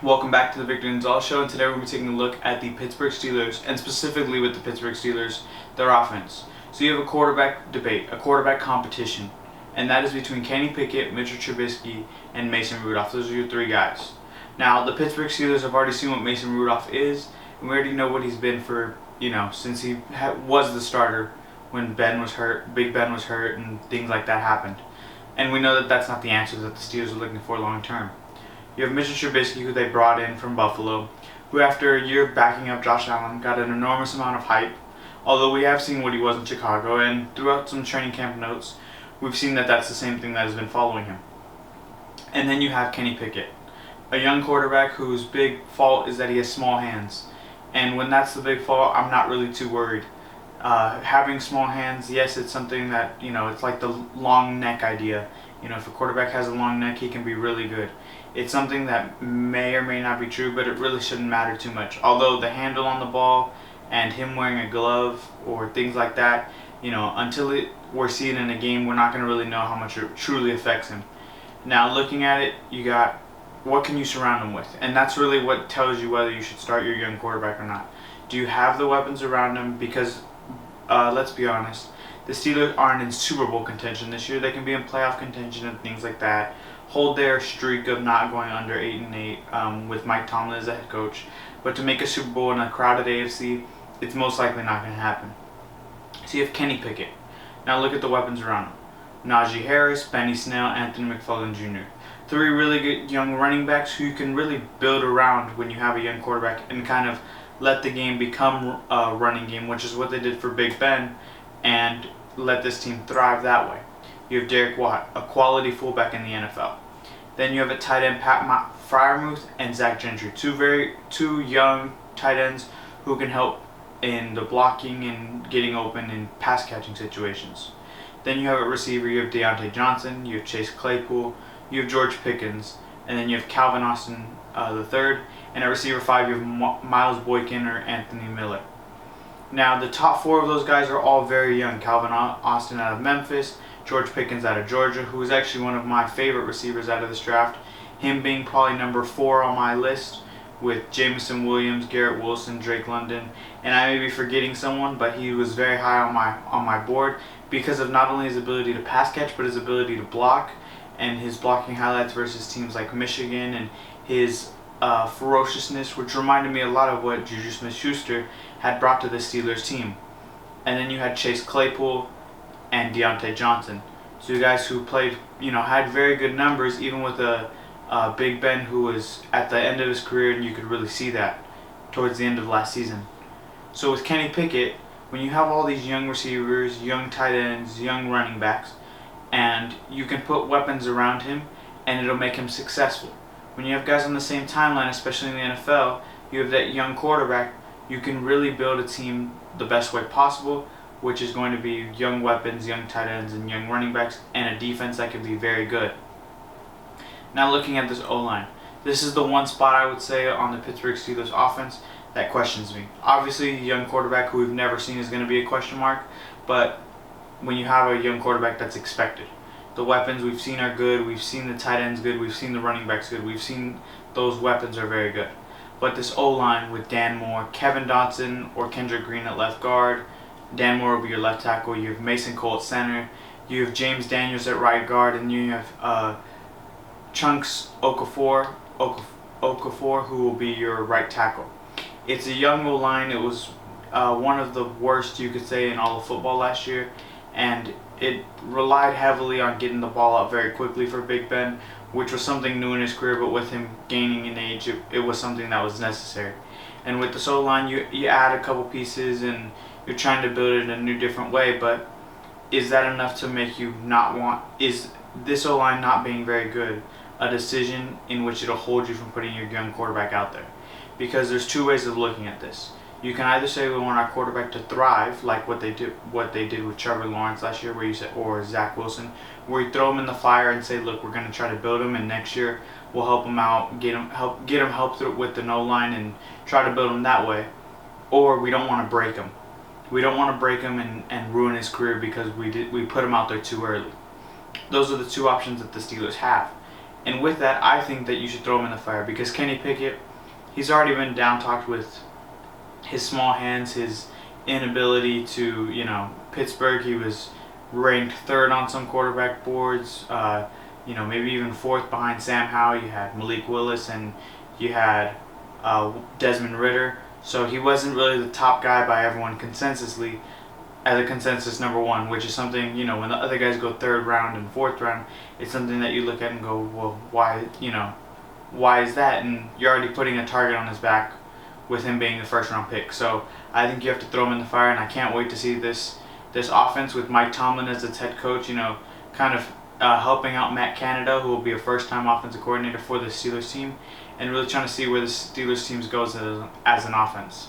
Welcome back to the Victor and Zal Show, and today we're going to be taking a look at the Pittsburgh Steelers, and specifically with the Pittsburgh Steelers, their offense. So you have a quarterback debate, a quarterback competition, and that is between Kenny Pickett, Mitch Trubisky, and Mason Rudolph. Those are your three guys. Now, the Pittsburgh Steelers have already seen what Mason Rudolph is, and we already know what he's been for, since he was the starter when Ben was hurt, Big Ben was hurt, and things like that happened. And we know that that's not the answer that the Steelers are looking for long term. You have Mitch Trubisky, who they brought in from Buffalo, who after a year backing up Josh Allen got an enormous amount of hype, although we have seen what he was in Chicago, and throughout some training camp notes, we've seen that that's the same thing that has been following him. And then you have Kenny Pickett, a young quarterback whose big fault is that he has small hands. And when that's the big fault, I'm not really too worried. Having small hands, yes, it's something that, it's like the long neck idea. If a quarterback has a long neck, he can be really good. It's something that may or may not be true, but it really shouldn't matter too much. Although the handle on the ball and him wearing a glove or things like that, until we're seeing it in a game, we're not going to really know how much it truly affects him. Now, looking at it, you got what can you surround him with? And that's really what tells you whether you should start your young quarterback or not. Do you have the weapons around him? Because let's be honest, the Steelers aren't in Super Bowl contention this year. They can be in playoff contention and things like that. Hold their streak of not going under 8-8 with Mike Tomlin as the head coach. But to make a Super Bowl in a crowded AFC, it's most likely not going to happen. So you have Kenny Pickett. Now look at the weapons around him. Najee Harris, Benny Snell, Anthony McFarland Jr. Three really good young running backs who you can really build around when you have a young quarterback and kind of let the game become a running game, which is what they did for Big Ben, and let this team thrive that way. You have Derek Watt, a quality fullback in the NFL. Then you have a tight end, Pat Freiermuth and Zach Gentry, two young tight ends who can help in the blocking and getting open in pass catching situations. Then you have a receiver, you have Deontay Johnson, you have Chase Claypool, you have George Pickens, and then you have Calvin Austin III, and at receiver 5 you have Miles Boykin or Anthony Miller. Now the top 4 of those guys are all very young. Calvin Austin out of Memphis, George Pickens out of Georgia, who is actually one of my favorite receivers out of this draft, him being probably number 4 on my list, with Jameson Williams, Garrett Wilson, Drake London, and I may be forgetting someone, but he was very high on my board because of not only his ability to pass catch, but his ability to block, and his blocking highlights versus teams like Michigan, and his ferociousness, which reminded me a lot of what Juju Smith-Schuster had brought to the Steelers team. And then you had Chase Claypool and Deontay Johnson, two guys who played, had very good numbers, even with a Big Ben who was at the end of his career, and you could really see that towards the end of last season. So with Kenny Pickett, when you have all these young receivers, young tight ends, young running backs, and you can put weapons around him, and it'll make him successful. When you have guys on the same timeline, especially in the NFL, you have that young quarterback, you can really build a team the best way possible, which is going to be young weapons, young tight ends, and young running backs, and a defense that can be very good. Now looking at this O-line, this is the one spot I would say on the Pittsburgh Steelers offense that questions me. Obviously, a young quarterback who we've never seen is going to be a question mark, but when you have a young quarterback, that's expected. The weapons we've seen are good, we've seen the tight ends good, we've seen the running backs good, we've seen those weapons are very good. But this O-line with Dan Moore, Kevin Dotson, or Kendrick Green at left guard, Dan Moore will be your left tackle, you have Mason Cole at center, you have James Daniels at right guard, and you have Chunks Okafor, who will be your right tackle. It's a young O-line. It was one of the worst, you could say, in all of football last year, and it relied heavily on getting the ball out very quickly for Big Ben, which was something new in his career, but with him gaining in age, it was something that was necessary. And with this O-line, you add a couple pieces, and you're trying to build it in a new, different way, but is that enough to make you not want, is this O-line not being very good a decision in which it'll hold you from putting your young quarterback out there? Because there's two ways of looking at this. You can either say we want our quarterback to thrive, like what they did with Trevor Lawrence last year, where you said, or Zach Wilson, where you throw him in the fire and say, look, we're going to try to build him, and next year we'll help him out, get him help through with the no line, and try to build him that way. Or we don't want to break him. We don't want to break him and ruin his career because we put him out there too early. Those are the two options that the Steelers have. And with that, I think that you should throw him in the fire because Kenny Pickett, he's already been down talked with his small hands, his inability to, Pittsburgh, he was ranked third on some quarterback boards, maybe even fourth behind Sam Howell. You had Malik Willis and you had Desmond Ritter. So he wasn't really the top guy by everyone consensusly as a consensus number one, which is something, when the other guys go third round and fourth round, it's something that you look at and go, well, why is that? And you're already putting a target on his back with him being the first round pick. So I think you have to throw him in the fire, and I can't wait to see this offense with Mike Tomlin as its head coach, kind of helping out Matt Canada, who will be a first-time offensive coordinator for the Steelers team, and really trying to see where the Steelers team goes as an offense.